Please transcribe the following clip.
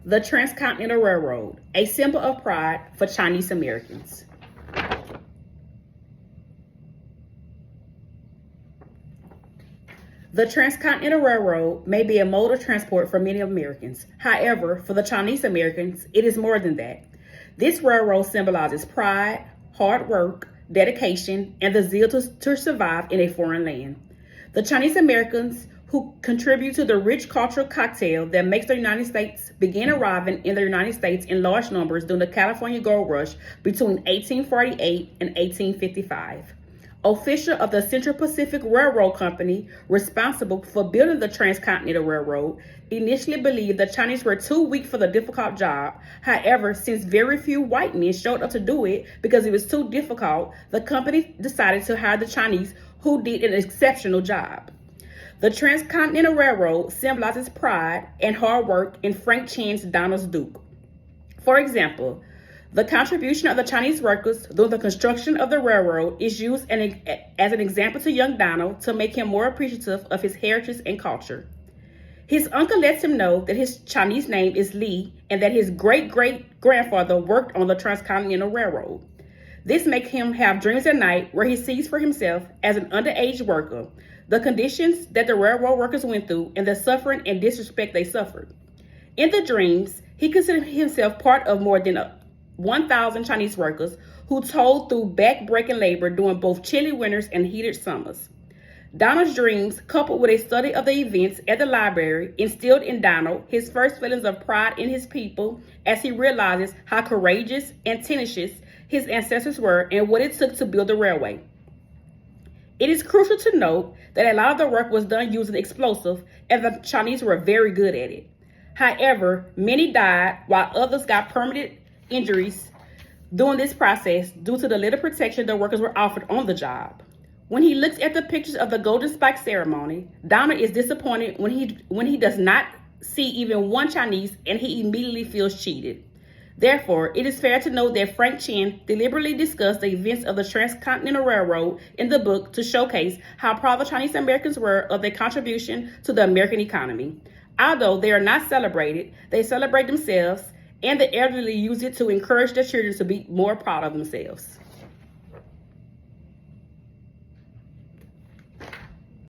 The Transcontinental Railroad, a symbol of pride for Chinese Americans. The Transcontinental Railroad may be a mode of transport for many Americans. However, for the Chinese Americans, it is more than that. This railroad symbolizes pride, hard work, dedication, and the zeal to survive in a foreign land. The Chinese Americans who contribute to the rich cultural cocktail that makes the United States began arriving in the United States in large numbers during the California Gold Rush between 1848 and 1855. Official of the Central Pacific Railroad Company, responsible for building the Transcontinental Railroad, initially believed the Chinese were too weak for the difficult job. However, since very few white men showed up to do it because it was too difficult, the company decided to hire the Chinese, who did an exceptional job. The Transcontinental Railroad symbolizes pride and hard work in Frank Chen's Donald's Duke. For example, the contribution of the Chinese workers during the construction of the railroad is used as an example to young Donald to make him more appreciative of his heritage and culture. His uncle lets him know that his Chinese name is Li and that his great-great-grandfather worked on the Transcontinental Railroad. This makes him have dreams at night where he sees for himself as an underage worker the conditions that the railroad workers went through and the suffering and disrespect they suffered. In the dreams, he considered himself part of more than 1,000 Chinese workers who toiled through back-breaking labor during both chilly winters and heated summers. Donald's dreams, coupled with a study of the events at the library, instilled in Donald his first feelings of pride in his people as he realizes how courageous and tenacious his ancestors were and what it took to build the railway. It is crucial to note that a lot of the work was done using explosives, and the Chinese were very good at it. However, many died while others got permanent injuries during this process due to the little protection the workers were offered on the job. When he looks at the pictures of the Golden Spike ceremony, Donald is disappointed when he does not see even one Chinese, and he immediately feels cheated. Therefore, it is fair to note that Frank Chen deliberately discussed the events of the Transcontinental Railroad in the book to showcase how proud the Chinese Americans were of their contribution to the American economy. Although they are not celebrated, they celebrate themselves, and the elderly use it to encourage their children to be more proud of themselves.